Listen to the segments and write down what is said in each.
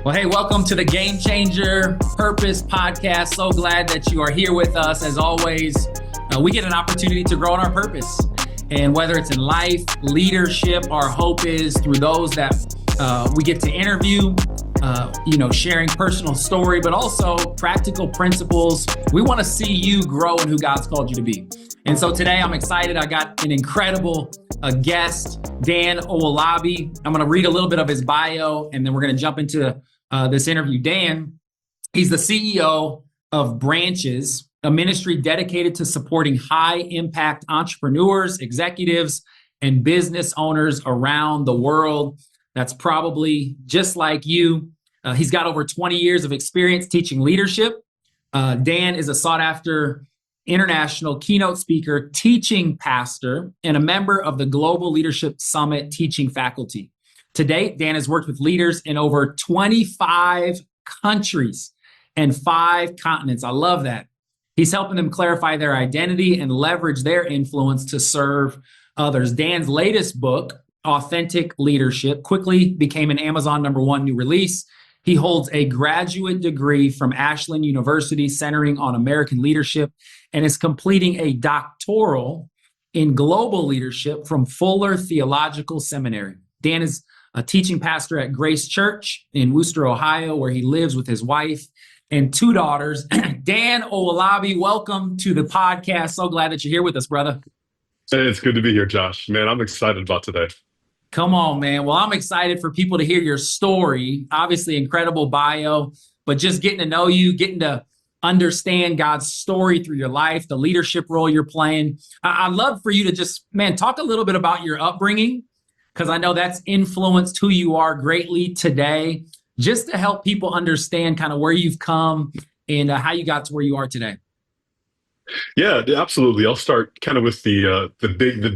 Well, hey, welcome to the Game Changer Purpose Podcast. So glad that you are here with us. As always, we get an opportunity to grow in our purpose. And whether it's in life, leadership, our hope is through those that we get to interview, sharing personal story, but also practical principles. We want to see you grow in who God's called you to be. And so today I'm excited. I got an incredible guest, Dan Owolabi. I'm going to read a little bit of his bio, and then we're going to jump into this interview. Dan, he's the CEO of Branches, a ministry dedicated to supporting high-impact entrepreneurs, executives, and business owners around the world. That's probably just like you. He's got over 20 years of experience teaching leadership. Dan is a sought-after international keynote speaker, teaching pastor, and a member of the Global Leadership Summit teaching faculty. To date, Dan has worked with leaders in over 25 countries and 5 continents. I love that. He's helping them clarify their identity and leverage their influence to serve others. Dan's latest book, Authentic Leadership, quickly became an Amazon #1 new release. He holds a graduate degree from Ashland University centering on American leadership and is completing a doctoral in global leadership from Fuller Theological Seminary. Dan is a teaching pastor at Grace Church in Wooster, Ohio, where he lives with his wife and 2 daughters. Dan Owolabi, welcome to the podcast. So glad that you're here with us, brother. Hey, it's good to be here, Josh. Man, I'm excited about today. Come on, man. Well, I'm excited for people to hear your story. Obviously, incredible bio, but just getting to know you, getting to understand God's story through your life, the leadership role you're playing. I'd love for you to just, talk a little bit about your upbringing, because I know that's influenced who you are greatly today, just to help people understand kind of where you've come and how you got to where you are today. Yeah, absolutely. I'll start kind of with the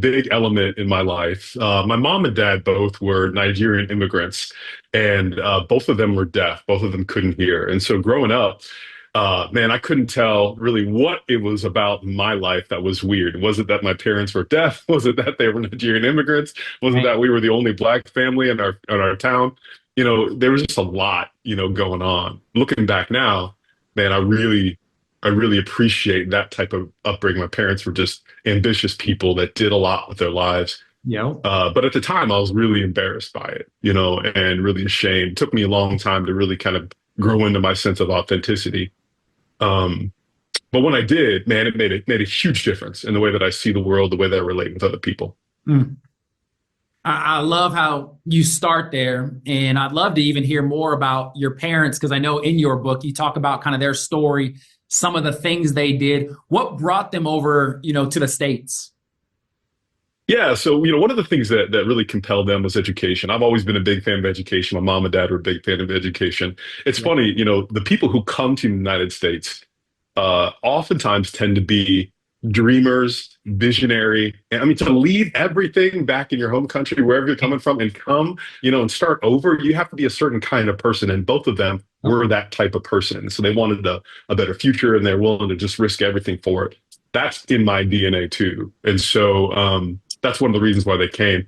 big element in my life. My mom and dad both were Nigerian immigrants, and both of them were deaf. Both of them couldn't hear. And so growing up, I couldn't tell really what it was about in my life that was weird. Was it that my parents were deaf? Was it that they were Nigerian immigrants? Was it that we were the only Black family in our town? There was just a lot, going on. Looking back now, man, I really appreciate that type of upbringing. My parents were just ambitious people that did a lot with their lives. Yeah. But at the time, I was really embarrassed by it, and really ashamed. It took me a long time to really kind of grow into my sense of authenticity. But when I did, man, it made a huge difference in the way that I see the world, the way that I relate with other people. I love how you start there, and I'd love to even hear more about your parents, because I know in your book you talk about kind of their story, some of the things they did. What brought them over, to the States? Yeah, so one of the things that really compelled them was education. I've always been a big fan of education. My mom and dad were a big fan of education. It's funny, the people who come to the United States oftentimes tend to be dreamers, visionary, and to leave everything back in your home country, wherever you're coming from, and come, and start over. You have to be a certain kind of person, and both of them were that type of person. So they wanted a better future, and they're willing to just risk everything for it. That's in my DNA too, and so that's one of the reasons why they came.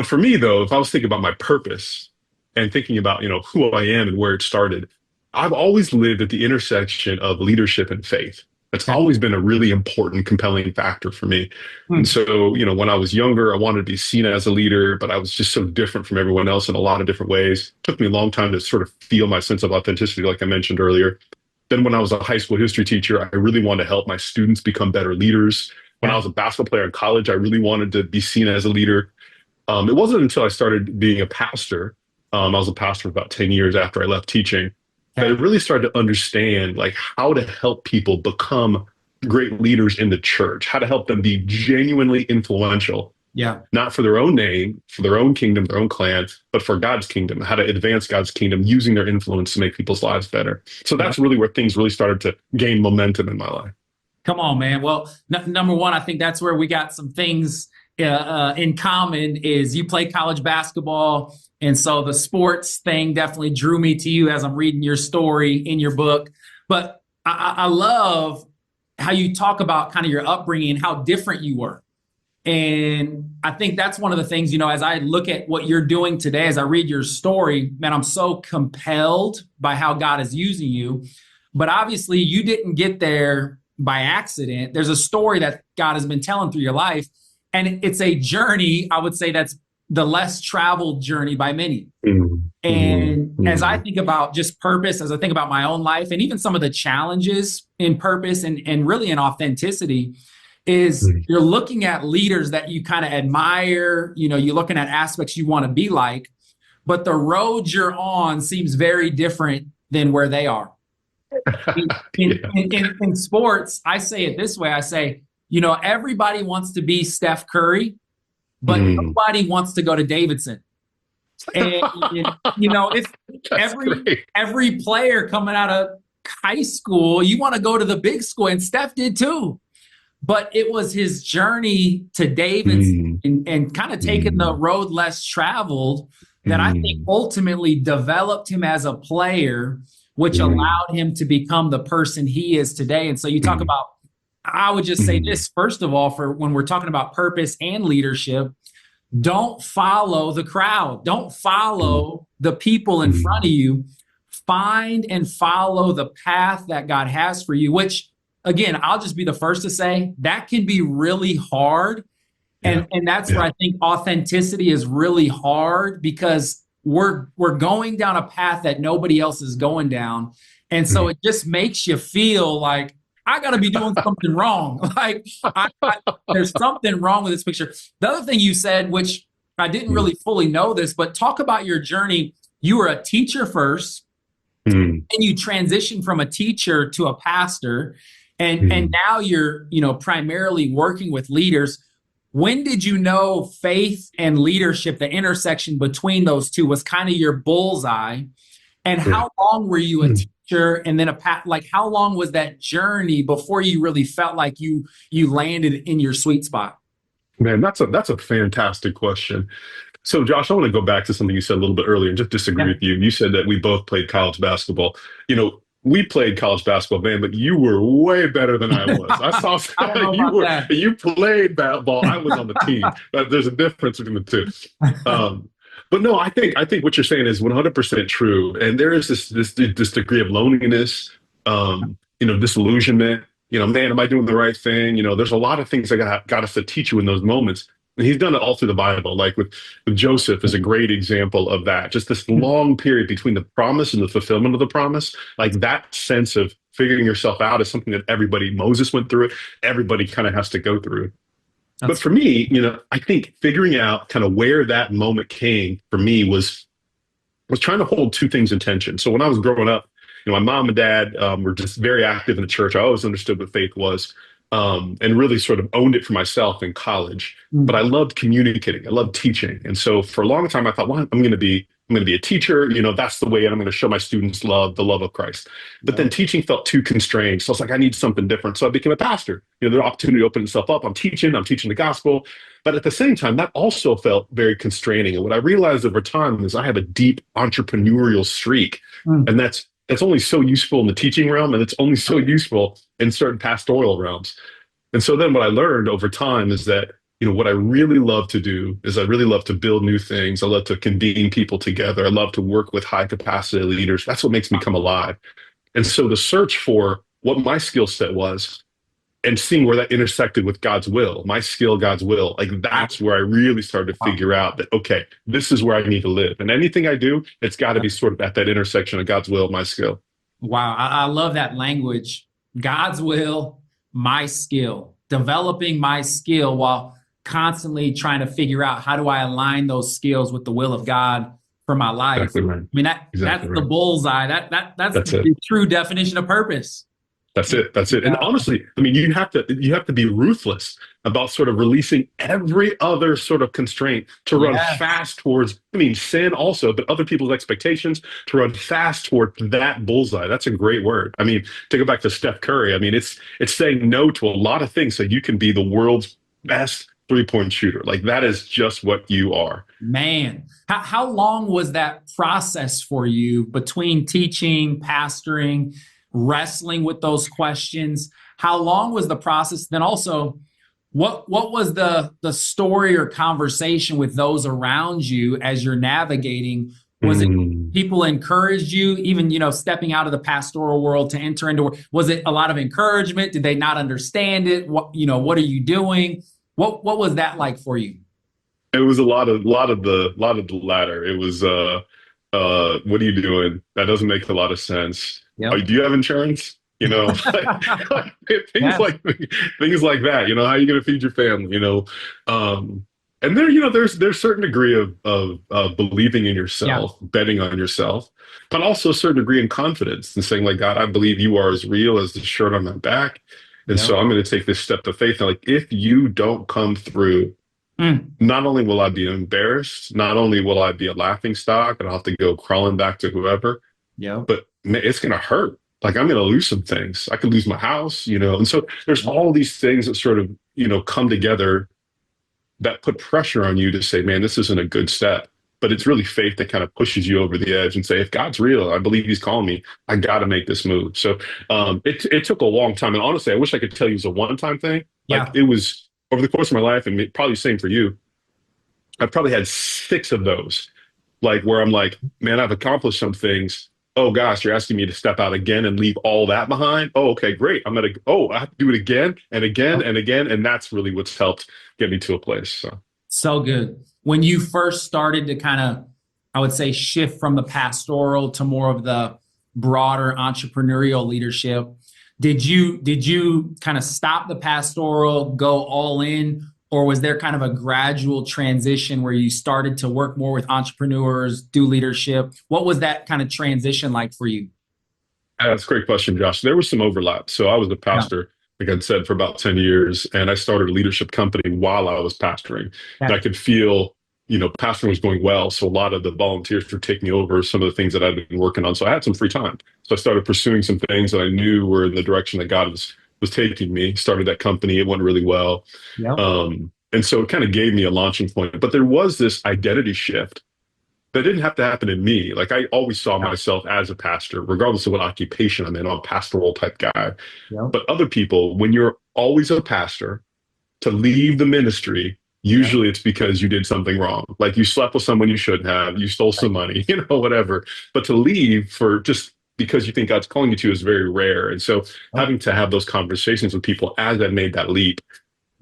For me though, if I was thinking about my purpose and thinking about who I am and where it started, I've always lived at the intersection of leadership and faith. That's always been a really important, compelling factor for me. And so, when I was younger, I wanted to be seen as a leader, but I was just so different from everyone else in a lot of different ways. It took me a long time to sort of feel my sense of authenticity, like I mentioned earlier. Then when I was a high school history teacher, I really wanted to help my students become better leaders. When I was a basketball player in college, I really wanted to be seen as a leader. It wasn't until I started being a pastor, I was a pastor for about 10 years after I left teaching, that I really started to understand how to help people become great leaders in the church, how to help them be genuinely influential. Yeah. Not for their own name, for their own kingdom, their own clan, but for God's kingdom, how to advance God's kingdom using their influence to make people's lives better. So that's really where things really started to gain momentum in my life. Come on, man. Well, number one, I think that's where we got some things in common is you play college basketball. And so the sports thing definitely drew me to you as I'm reading your story in your book. But I love how you talk about kind of your upbringing and how different you were. And I think that's one of the things, as I look at what you're doing today, as I read your story, man, I'm so compelled by how God is using you. But obviously, you didn't get there by accident. There's a story that God has been telling through your life. And it's a journey, I would say, that's the less traveled journey by many. And as I think about just purpose, as I think about my own life, and even some of the challenges in purpose and really in authenticity, is you're looking at leaders that you kind of admire, you're looking at aspects you want to be like, but the road you're on seems very different than where they are. In sports, I say it this way. I say, everybody wants to be Steph Curry, but nobody wants to go to Davidson. And if every player coming out of high school, you want to go to the big school, and Steph did too. But it was his journey to Davidson and kind of taking the road less traveled that I think ultimately developed him as a player, which allowed him to become the person he is today. And so you talk about, I would just say this, first of all, for when we're talking about purpose and leadership, don't follow the crowd. Don't follow the people in front of you. Find and follow the path that God has for you, which, again, I'll just be the first to say that can be really hard. And that's where I think authenticity is really hard, because we're going down a path that nobody else is going down. And so it just makes you feel like, I got to be doing something wrong. Like there's something wrong with this picture. The other thing you said, which I didn't really fully know this, but talk about your journey. You were a teacher first, and you transitioned from a teacher to a pastor, and now you're primarily working with leaders. When did you know faith and leadership, the intersection between those two, was kind of your bullseye? And how long were you a teacher, and then how long was that journey before you really felt like you landed in your sweet spot? Man, that's a fantastic question. So, Josh, I want to go back to something you said a little bit earlier and just disagree with you. You said that we both played college basketball. We played college basketball, man, but you were way better than I was. I saw you played basketball. I was on the team. There's a difference between the two. But no, I think what you're saying is 100% true. And there is this degree of loneliness, disillusionment. Man, am I doing the right thing? There's a lot of things that got us to teach you in those moments. And he's done it all through the Bible. Like with Joseph is a great example of that. Just this long period between the promise and the fulfillment of the promise. Like that sense of figuring yourself out is something that Moses went through it. Everybody kind of has to go through it. But for me, I think figuring out kind of where that moment came for me was trying to hold two things in tension. So when I was growing up, my mom and dad were just very active in the church. I always understood what faith was, and really sort of owned it for myself in college. But I loved communicating. I loved teaching. And so for a long time, I thought, well, I'm going to be a teacher. That's the way, and I'm going to show my students the love of Christ. But then teaching felt too constrained. So I was like, I need something different. So I became a pastor. The opportunity opened itself up. I'm teaching the gospel. But at the same time, that also felt very constraining. And what I realized over time is I have a deep entrepreneurial streak. And that's only so useful in the teaching realm, and it's only so useful in certain pastoral realms. And so then what I learned over time is that, what I really love to do is I really love to build new things. I love to convene people together. I love to work with high capacity leaders. That's what makes me come alive. And so the search for what my skill set was and seeing where that intersected with God's will, my skill, God's will, like that's where I really started to figure out that, okay, this is where I need to live. And anything I do, it's got to be sort of at that intersection of God's will, my skill. Wow. I love that language. God's will, my skill, developing my skill while constantly trying to figure out how do I align those skills with the will of God for my life. Exactly right. I mean, that's the bullseye. That's the true definition of purpose. That's it. And honestly, I mean, you have to be ruthless about sort of releasing every other sort of constraint to run fast towards, sin also, but other people's expectations, to run fast toward that bullseye. That's a great word. I mean, to go back to Steph Curry, I mean, it's saying no to a lot of things so you can be the world's best three-point shooter. Like that is just what you are. Man, how long was that process for you between teaching, pastoring, wrestling with those questions? How long was the process? Then also, What was the story or conversation with those around you as you're navigating? Was it Mm. people encouraged you, even, stepping out of the pastoral world to enter into, was it a lot of encouragement? Did they not understand it? What are you doing? What was that like for you? It was a lot of the latter. It was what are you doing? That doesn't make a lot of sense. Oh, Yep. do you have insurance? Things Yes. like things like that. How are you going to feed your family? Um, and there's certain degree of believing in Yeah. yourself, betting on yourself, but also a certain degree in confidence and saying like, God, I believe you are as real as the shirt on my back, and Yep. so I'm going to take this step of faith. And like, if you don't come through, Mm. not only will I be embarrassed, not only will I be a laughing stock and I'll have to go crawling back to whoever, Yep. but man, it's going to hurt. Like I'm going to lose some things. I could lose my house. And so there's all these things that sort of, come together that put pressure on you to say, man, this isn't a good step. But it's really faith that kind of pushes you over the edge and say, if God's real, I believe he's calling me. I got to make this move. So it took a long time. And honestly, I wish I could tell you it was a one-time thing. Like Yeah. it was over the course of my life, and probably the same for you. I've probably had six of those, like where I'm like, man, I've accomplished some things. Oh gosh, you're asking me to step out again and leave all that behind. Oh, okay, great. I have to do it again and again and again. And that's really what's helped get me to a place. So So good. When you first started to kind of, I would say, shift from the pastoral to more of the broader entrepreneurial leadership, did you kind of stop the pastoral, go all in, or was there kind of a gradual transition where you started to work more with entrepreneurs, do leadership? What was that kind of transition like for you? that's a great question, Josh. There was some overlap. So I was a Yeah. pastor, like I'd said, for about 10 years, and I started a leadership company while I was pastoring. And Yeah. I could feel, pastoring was going well. So a lot of the volunteers were taking over some of the things that I'd been working on. So I had some free time. So I started pursuing some things that I knew were in the direction that God was taking me. Started that company. It went really well. Yep. And so it kind of gave me a launching point. But there was this identity shift that didn't have to happen in me. Like I always saw Yeah. myself as a pastor, regardless of what occupation I'm in. I'm a pastoral type guy. Yep. But other people, when you're always a pastor, to leave the ministry, Yep. usually it's because you did something wrong. Like you slept with someone you shouldn't have, you stole Right. some money, whatever. But to leave for just because you think God's calling you to is very rare. And so Yep. having to have those conversations with people as I made that leap,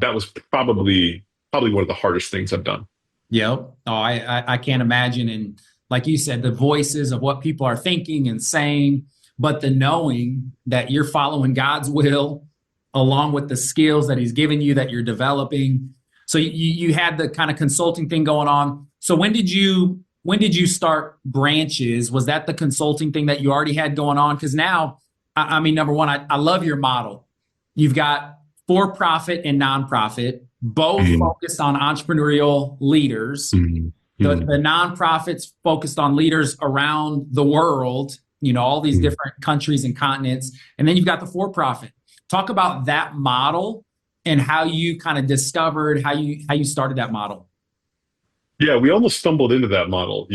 that was probably one of the hardest things I've done. Yep. Oh, I can't imagine. And like you said, the voices of what people are thinking and saying, but the knowing that you're following God's will along with the skills that he's given you that you're developing. So you had the kind of consulting thing going on. So when did you start branches? Was that the consulting thing that you already had going on? Because now, I mean, number one, I love your model. You've got for profit and nonprofit, both Mhm. focused on entrepreneurial leaders. Mhm. The Mhm. nonprofits focused on leaders around the world, all these Mhm. different countries and continents. And then you've got the for profit. Talk about that model and how you kind of discovered how you started that model. Yeah, we almost stumbled into that model.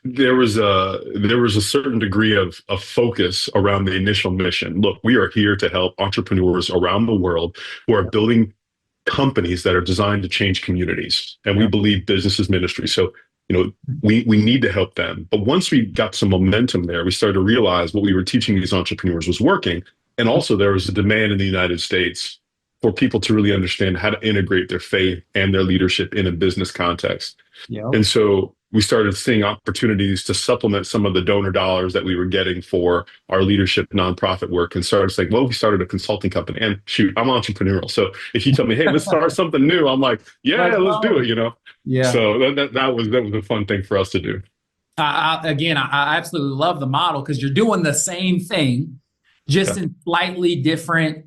There was a certain degree of focus around the initial mission. Look, we are here to help entrepreneurs around the world who are Yep. building companies that are designed to change communities, and we Yep. believe business is ministry. So, we need to help them. But once we got some momentum there, we started to realize what we were teaching these entrepreneurs was working, and also there was a demand in the United States for people to really understand how to integrate their faith and their leadership in a business context. Yep. And so we started seeing opportunities to supplement some of the donor dollars that we were getting for our leadership nonprofit work, and started saying, well, we started a consulting company. And shoot, I'm entrepreneurial. So if you tell me, hey, let's start something new, I'm like, yeah, Let's let's do go. it. Yeah. So that was a fun thing for us to do. Again, I absolutely love the model because you're doing the same thing, just Yeah. in slightly different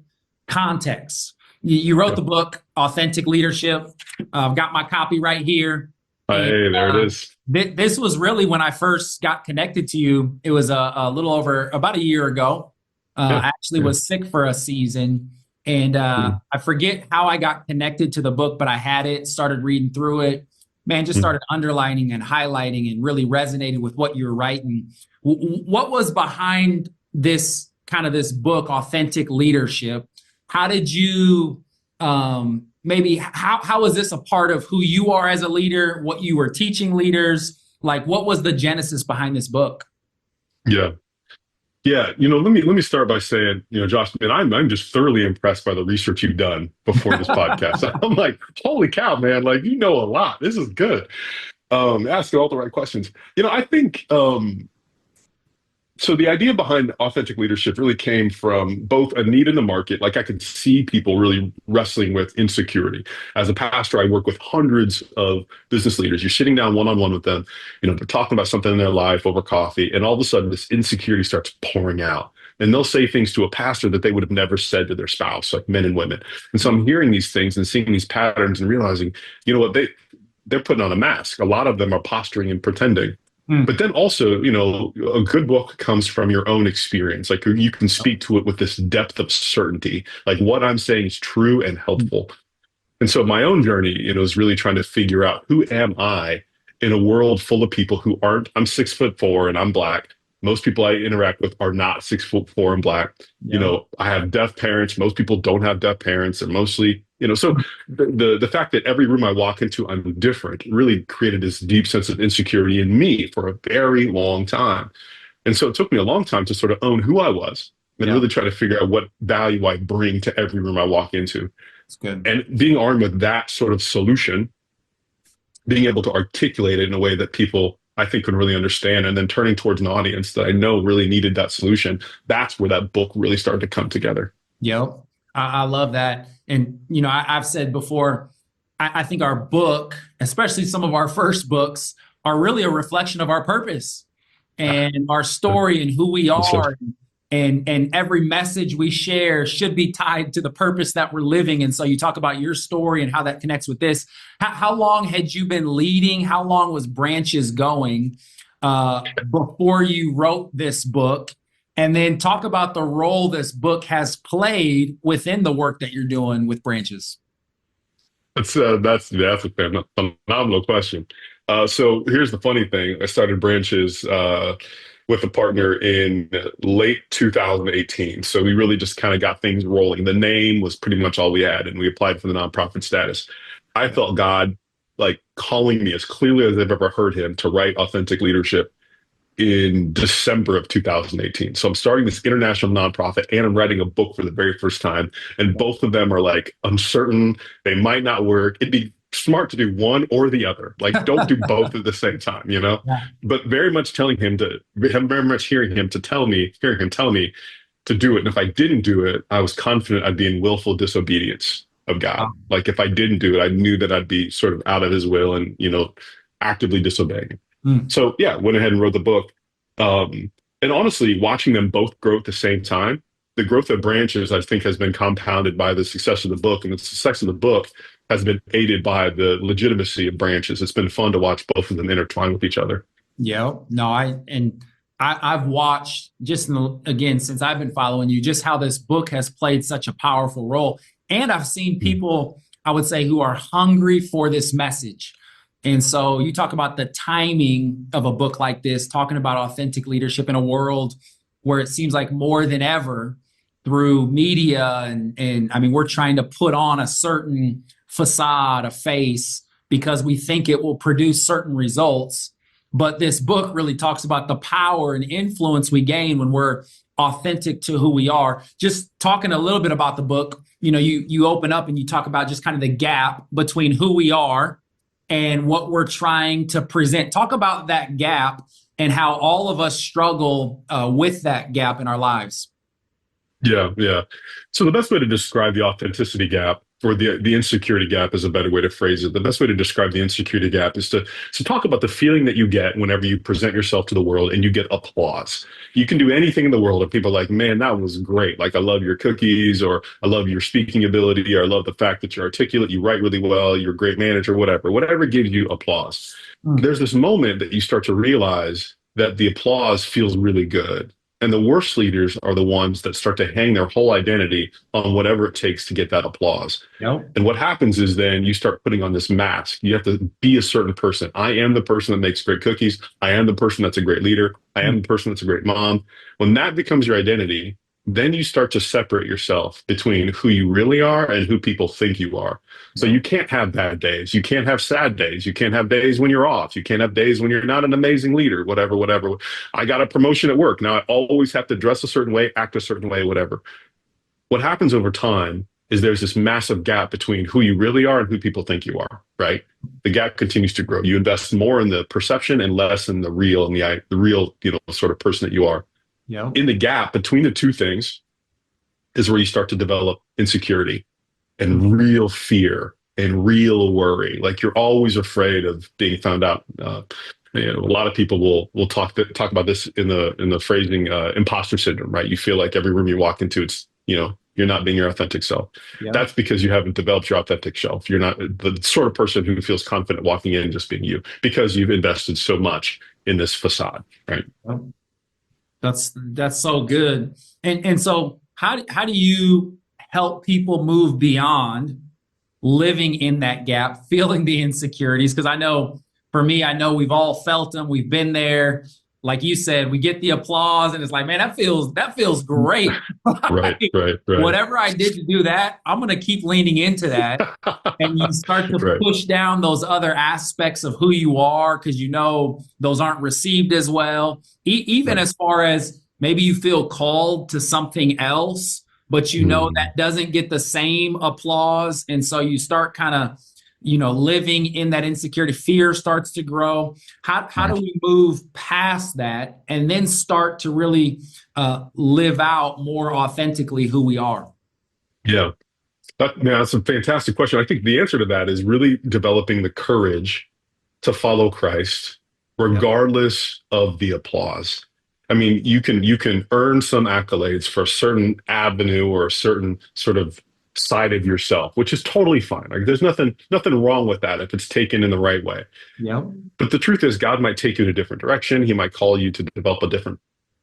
contexts. You wrote Yeah. the book, Authentic Leadership. I've got my copy right here. And Hey, there it is. this was really when I first got connected to you. It was a little over about a year ago. Yeah. I actually Yeah. was sick for a season. And Mm. I forget how I got connected to the book, but I had it, started reading through it. Man, just Mm. started underlining and highlighting and really resonated with what you were writing. What was behind this book, Authentic Leadership? How did you maybe how is this a part of who you are as a leader, what you were teaching leaders? Like, what was the genesis behind this book? Yeah. Yeah, let me start by saying, Josh, man, I'm just thoroughly impressed by the research you've done before this podcast. I'm like, holy cow, man, like you know a lot. This is good. Asking all the right questions. I think so the idea behind authentic leadership really came from both a need in the market. Like I could see people really wrestling with insecurity. As a pastor, I work with hundreds of business leaders. You're sitting down one-on-one with them, they're talking about something in their life over coffee, and all of a sudden this insecurity starts pouring out. And they'll say things to a pastor that they would have never said to their spouse, like men and women. And so I'm hearing these things and seeing these patterns and realizing, what they're putting on a mask. A lot of them are posturing and pretending. But then also, a good book comes from your own experience. Like you can speak to it with this depth of certainty. Like what I'm saying is true and helpful. And so my own journey, is really trying to figure out who am I in a world full of people who aren't, I'm 6'4" and I'm Black. Most people I interact with are not 6'4" and Black. I have deaf parents. Most people don't have deaf parents. They're mostly, so the fact that every room I walk into, I'm different really created this deep sense of insecurity in me for a very long time. And so it took me a long time to sort of own who I was and really try to figure out what value I bring to every room I walk into. That's good. And being armed with that sort of solution, being able to articulate it in a way that people I think could really understand, and then turning towards an audience that I know really needed that solution. That's where that book really started to come together. Yep. I love that. And, I've said before, I think our book, especially some of our first books, are really a reflection of our purpose and our story and who we are. And every message we share should be tied to the purpose that we're living. And so you talk about your story and how that connects with this. How long had you been leading? How long was Branches going before you wrote this book? And then talk about the role this book has played within the work that you're doing with Branches. That's a phenomenal question. So here's the funny thing. I started Branches with a partner in late 2018. So we really just kind of got things rolling. The name was pretty much all we had, and we applied for the nonprofit status. I felt God like calling me as clearly as I've ever heard him to write Authentic Leadership in December of 2018. So I'm starting this international nonprofit and I'm writing a book for the very first time. And both of them are like uncertain. They might not work. It'd be smart to do one or the other. Like don't do both at the same time, Yeah. But very much hearing him tell me to do it. And if I didn't do it, I was confident I'd be in willful disobedience of God. Like if I didn't do it, I knew that I'd be sort of out of his will and, actively disobeying. So yeah, went ahead and wrote the book. And honestly, watching them both grow at the same time, the growth of Branches, I think, has been compounded by the success of the book. And the success of the book has been aided by the legitimacy of Branches. It's been fun to watch both of them intertwine with each other. Yeah, no, I've watched again, since I've been following you, just how this book has played such a powerful role. And I've seen people, I would say, who are hungry for this message. And so you talk about the timing of a book like this, talking about authentic leadership in a world where it seems like more than ever through media and I mean, we're trying to put on a certain facade, a face, because we think it will produce certain results. But this book really talks about the power and influence we gain when we're authentic to who we are. Just talking a little bit about the book, you open up and you talk about just kind of the gap between who we are and what we're trying to present. Talk about that gap and how all of us struggle with that gap in our lives. Yeah. So the best way to describe the authenticity gap, or the insecurity gap is a better way to phrase it. The best way to describe the insecurity gap is to talk about the feeling that you get whenever you present yourself to the world and you get applause. You can do anything in the world and people are like, man, that was great. Like, I love your cookies, or I love your speaking ability, or I love the fact that you're articulate, you write really well, you're a great manager, whatever gives you applause. There's this moment that you start to realize that the applause feels really good. And the worst leaders are the ones that start to hang their whole identity on whatever it takes to get that applause. Yep. And what happens is then you start putting on this mask. You have to be a certain person. I am the person that makes great cookies. I am the person that's a great leader. I am the person that's a great mom. When that becomes your identity, then you start to separate yourself between who you really are and who people think you are. So you can't have bad days. You can't have sad days. You can't have days when you're off. You can't have days when you're not an amazing leader, whatever, whatever. I got a promotion at work. Now I always have to dress a certain way, act a certain way, whatever. What happens over time is there's this massive gap between who you really are and who people think you are, right? The gap continues to grow. You invest more in the perception and less in the real and the real, sort of person that you are. Yeah. In the gap between the two things is where you start to develop insecurity and real fear and real worry. Like you're always afraid of being found out. A lot of people will talk about this in the phrasing imposter syndrome, right? You feel like every room you walk into, it's you're not being your authentic self. Yeah. That's because you haven't developed your authentic self. You're not the sort of person who feels confident walking in and just being you because you've invested so much in this facade, right? That's so good. And so how do you help people move beyond living in that gap, feeling the insecurities? Because I know for me, we've all felt them. We've been there. Like you said, we get the applause and it's like, man, that feels great. Right. Whatever I did to do that, I'm going to keep leaning into that. And you start to push down those other aspects of who you are because those aren't received as well. Even as far as maybe you feel called to something else, but that doesn't get the same applause. And so you start kind of living in that insecurity. Fear starts to grow. How do we move past that and then start to really live out more authentically who we are? Yeah, that's a fantastic question. I think the answer to that is really developing the courage to follow Christ, regardless of the applause. I mean, you can earn some accolades for a certain avenue or a certain sort of side of yourself, which is totally fine. Like there's nothing wrong with that if it's taken in the right way. Yeah. But the truth is God might take you in a different direction. He might call you to develop a different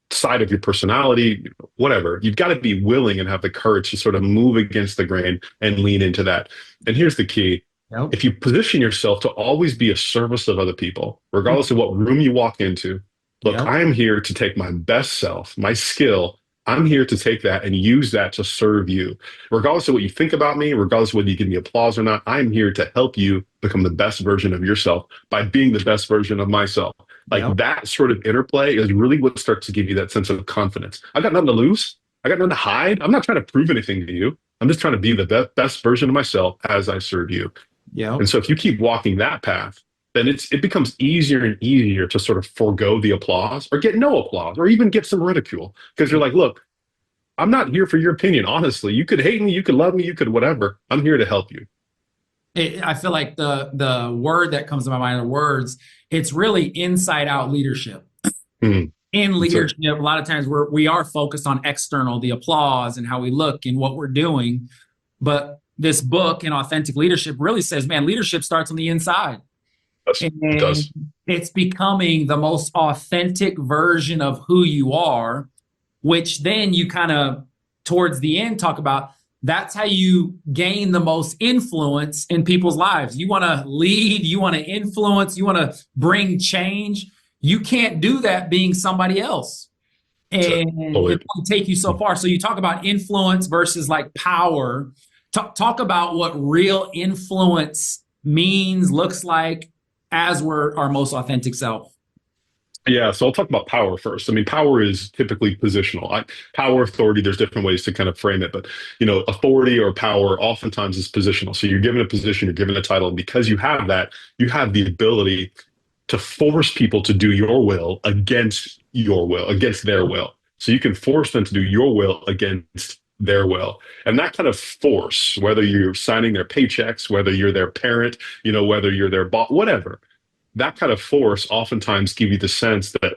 side of your personality, whatever. You've got to be willing and have the courage to sort of move against the grain and lean into that. And here's the key. Yep. If you position yourself to always be a service of other people, regardless of what room you walk into, look, I am here to take my best self, my skill. I'm here to take that and use that to serve you. Regardless of what you think about me, regardless of whether you give me applause or not, I'm here to help you become the best version of yourself by being the best version of myself. Like that sort of interplay is really what starts to give you that sense of confidence. I got nothing to lose. I got nothing to hide. I'm not trying to prove anything to you. I'm just trying to be the best version of myself as I serve you. Yeah. And so if you keep walking that path, then it becomes easier and easier to sort of forego the applause or get no applause or even get some ridicule because you're like, look, I'm not here for your opinion. Honestly, you could hate me, you could love me, you could whatever. I'm here to help you. I feel like the word that comes to my mind, the words, it's really inside out leadership. In leadership, a lot of times we are focused on external, the applause and how we look and what we're doing. But this book in Authentic Leadership really says, man, leadership starts on the inside. It does. It's becoming the most authentic version of who you are, which then you kind of towards the end talk about. That's how you gain the most influence in people's lives. You want to lead, you want to influence, you want to bring change. You can't do that being somebody else. And it will take you so far. So you talk about influence versus like power. Talk about what real influence means, looks like as we're our most authentic self. Yeah, so I'll talk about power first. I mean, power is typically positional. Power, authority, there's different ways to kind of frame it, but authority or power oftentimes is positional. So you're given a position, you're given a title, and because you have that, you have the ability to force people to do your will, against their will. So you can force them to do your will against their will. And that kind of force, whether you're signing their paychecks, whether you're their parent, whether you're their boss, whatever, that kind of force oftentimes give you the sense that,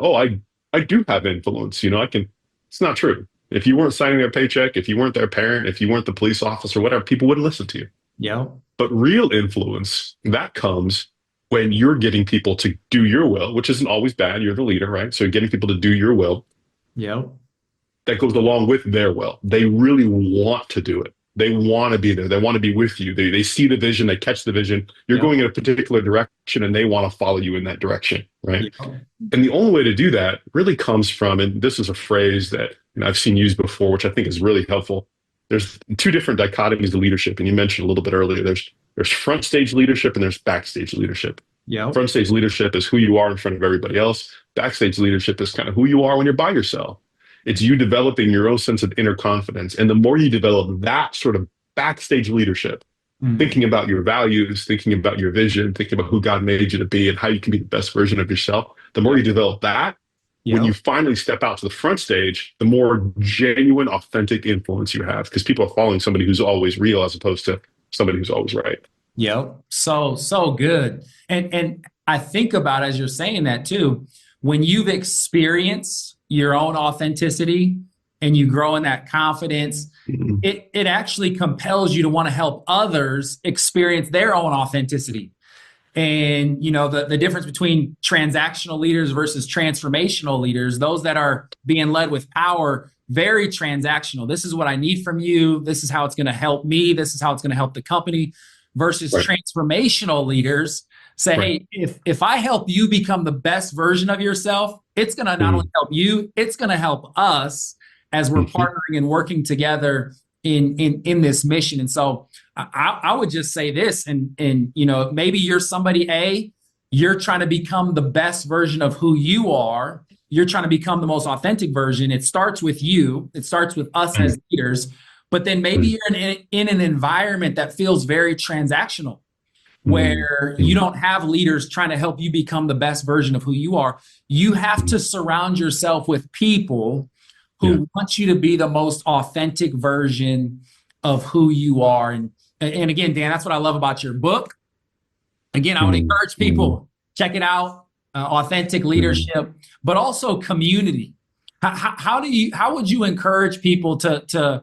I do have influence. It's not true. If you weren't signing their paycheck, if you weren't their parent, if you weren't the police officer, whatever, people wouldn't listen to you. Yeah. But real influence, that comes when you're getting people to do your will, which isn't always bad. You're the leader, right? So getting people to do your will. Yeah. That goes along with their will. They really want to do it. They want to be there. They want to be with you. They see the vision. They catch the vision. You're going in a particular direction and they want to follow you in that direction, right? Yeah. And the only way to do that really comes from, and this is a phrase that I've seen used before, which I think is really helpful. There's two different dichotomies of leadership, and you mentioned a little bit earlier. There's front stage leadership and there's backstage leadership. Yeah. Front stage leadership is who you are in front of everybody else. Backstage leadership is kind of who you are when you're by yourself. It's you developing your own sense of inner confidence. And the more you develop that sort of backstage leadership, thinking about your values, thinking about your vision, thinking about who God made you to be and how you can be the best version of yourself, the more you develop that, when you finally step out to the front stage, the more genuine, authentic influence you have because people are following somebody who's always real as opposed to somebody who's always right. Yep. So good. And I think about, as you're saying that too, when you've experienced your own authenticity and you grow in that confidence, it actually compels you to want to help others experience their own authenticity. And, the difference between transactional leaders versus transformational leaders, those that are being led with power, very transactional. This is what I need from you. This is how it's going to help me. This is how it's going to help the company. Versus transformational leaders say, hey, if I help you become the best version of yourself, it's going to not only help you, it's going to help us as we're partnering and working together in this mission. And so I would just say this, and maybe you're somebody, you're trying to become the best version of who you are. You're trying to become the most authentic version. It starts with you. It starts with us as leaders. But then maybe you're in an environment that feels very transactional, where you don't have leaders trying to help you become the best version of who you are. You have to surround yourself with people who want you to be the most authentic version of who you are. And again, Dan, that's what I love about your book. Again, I would encourage people, check it out, Authentic Leadership, but also community. How would you encourage people to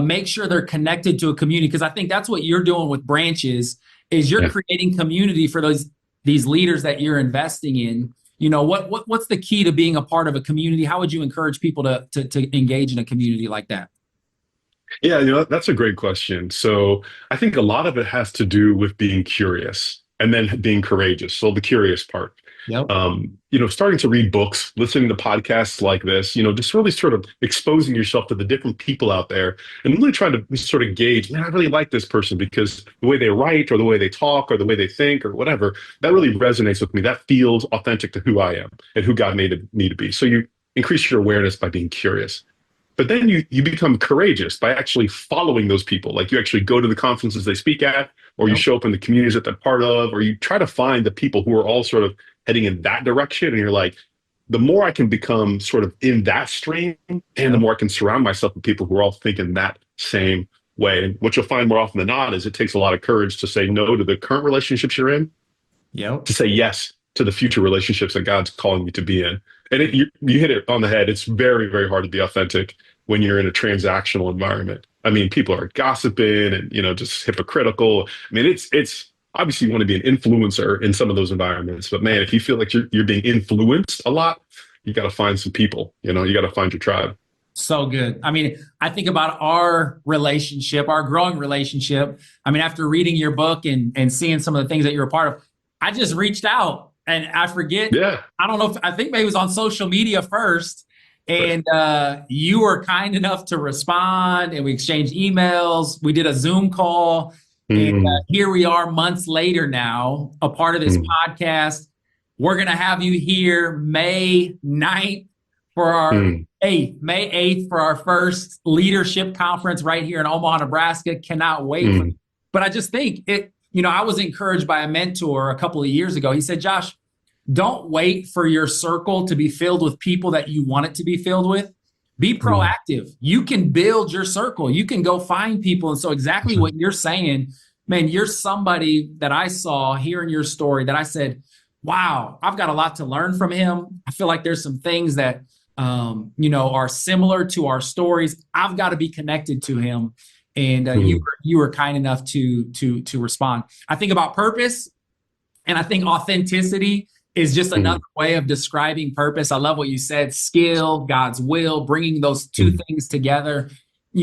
make sure they're connected to a community? Because I think that's what you're doing with Branches, is you're creating community for these leaders that you're investing in. What's the key to being a part of a community? How would you encourage people to engage in a community like that? Yeah, that's a great question. So I think a lot of it has to do with being curious and then being courageous. So the curious part. Yep. Starting to read books, listening to podcasts like this, just really sort of exposing yourself to the different people out there and really trying to sort of gauge, man, I really like this person because the way they write or the way they talk or the way they think or whatever, that really resonates with me. That feels authentic to who I am and who God made me to be. So you increase your awareness by being curious. But then you become courageous by actually following those people. Like you actually go to the conferences they speak at, or you show up in the communities that they're part of, or you try to find the people who are all sort of heading in that direction. And you're like, the more I can become sort of in that stream, and the more I can surround myself with people who are all thinking that same way. And what you'll find more often than not is it takes a lot of courage to say no to the current relationships you're in, to say yes to the future relationships that God's calling you to be in. And you hit it on the head. It's very, very hard to be authentic when you're in a transactional environment. I mean, people are gossiping and, just hypocritical. I mean, it's obviously you want to be an influencer in some of those environments, but man, if you feel like you're being influenced a lot, you got to find some people, you got to find your tribe. So good. I mean, I think about our relationship, our growing relationship. I mean, after reading your book and seeing some of the things that you're a part of, I just reached out. And I forget, I don't know, I think maybe it was on social media first. And you were kind enough to respond, and we exchanged emails. We did a Zoom call. And here we are months later now, a part of this podcast. We're going to have you here May 9th for our May 8th for our first leadership conference right here in Omaha, Nebraska. Cannot wait. But I just think I was encouraged by a mentor a couple of years ago. He said, Josh, don't wait for your circle to be filled with people that you want it to be filled with. Be proactive. You can build your circle. You can go find people. And so exactly what you're saying, man, you're somebody that I saw hearing your story that I said, wow, I've got a lot to learn from him. I feel like there's some things that, are similar to our stories. I've got to be connected to him. And you were kind enough to respond. I think about purpose, and I think authenticity is just another way of describing purpose. I love what you said, skill, God's will, bringing those two things together.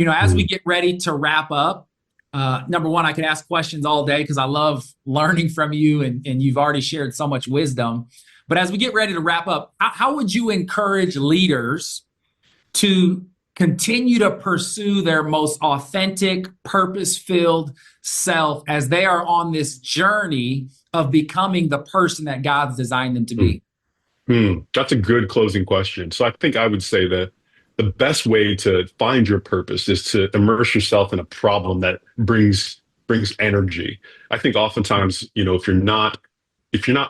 As we get ready to wrap up, number one, I could ask questions all day because I love learning from you, and you've already shared so much wisdom. But as we get ready to wrap up, how would you encourage leaders to continue to pursue their most authentic, purpose-filled self as they are on this journey of becoming the person that God's designed them to be? That's a good closing question. So I think I would say that the best way to find your purpose is to immerse yourself in a problem that brings energy. I think oftentimes, if you're not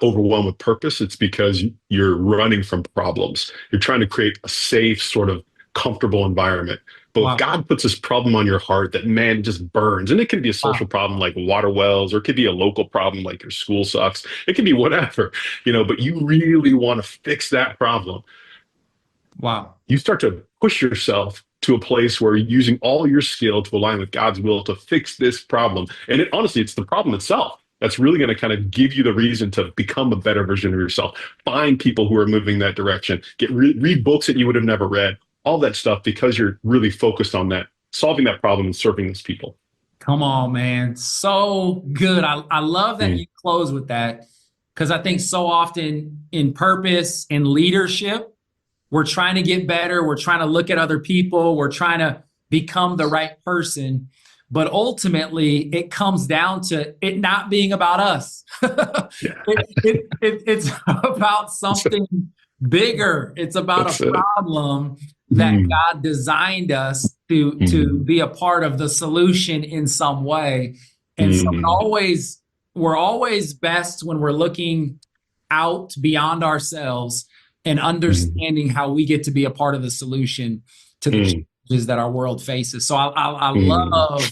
overwhelmed with purpose, it's because you're running from problems. You're trying to create a safe, sort of comfortable environment. But Wow. if God puts this problem on your heart that, man, just burns, and it can be a social problem like water wells, or it could be a local problem like your school sucks. It could be whatever, but you really want to fix that problem. Wow. You start to push yourself to a place where you're using all your skill to align with God's will to fix this problem. And honestly, it's the problem itself that's really going to kind of give you the reason to become a better version of yourself. Find people who are moving that direction. Read books that you would have never read. All that stuff, because you're really focused on that, solving that problem and serving those people. Come on, man. So good. I love that you close with that, because I think so often in purpose and leadership, we're trying to get better. We're trying to look at other people. We're trying to become the right person. But ultimately, it comes down to it not being about us. It's about something bigger. It's about a problem that God designed us to be a part of the solution in some way. And so we're always best when we're looking out beyond ourselves and understanding how we get to be a part of the solution to the challenges that our world faces. So I love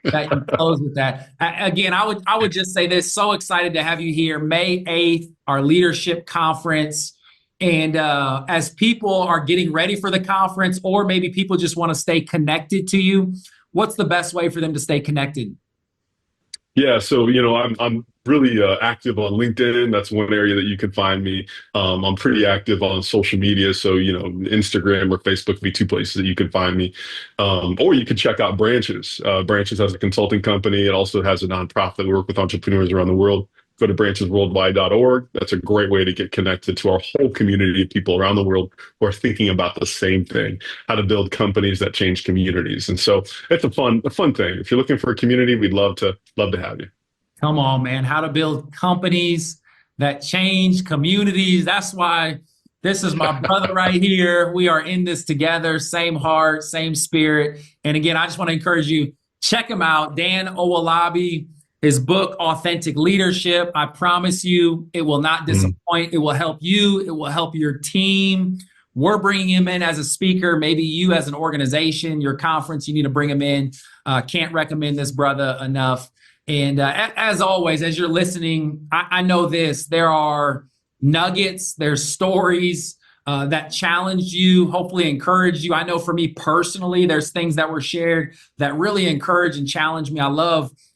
that you close with that. Again, I would just say this, so excited to have you here. May 8th, our leadership conference. And as people are getting ready for the conference, or maybe people just want to stay connected to you, what's the best way for them to stay connected? Yeah, so I'm really active on LinkedIn. That's one area that you can find me. I'm pretty active on social media, so Instagram or Facebook would be two places that you can find me. Or you can check out Branches. Branches has a consulting company. It also has a nonprofit. We work with entrepreneurs around the world. Go to branchesworldwide.org. That's a great way to get connected to our whole community of people around the world who are thinking about the same thing: how to build companies that change communities. And so it's a fun thing. If you're looking for a community, we'd love to have you. Come on, man. How to build companies that change communities. That's why this is my brother right here. We are in this together, same heart, same spirit. And again, I just want to encourage you, check him out, Dan Owolabi. His book, Authentic Leadership. I promise you, it will not disappoint. It will help you. It will help your team. We're bringing him in as a speaker. Maybe you as an organization, your conference, you need to bring him in. Can't recommend this brother enough. And as always, as you're listening, I know this. There are nuggets, there's stories that challenge you, hopefully encourage you. I know for me personally, there's things that were shared that really encourage and challenge me.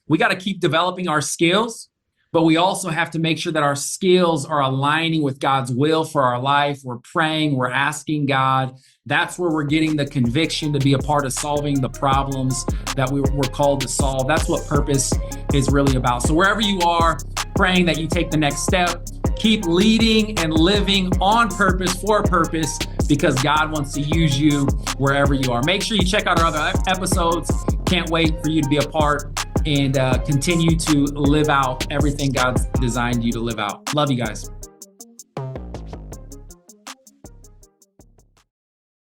We got to keep developing our skills, but we also have to make sure that our skills are aligning with God's will for our life. We're praying, we're asking God. That's where we're getting the conviction to be a part of solving the problems that we're called to solve. That's what purpose is really about. So wherever you are, praying that you take the next step, keep leading and living on purpose for a purpose, because God wants to use you wherever you are. Make sure you check out our other episodes. Can't wait for you to be a part and continue to live out everything God's designed you to live out. Love you guys.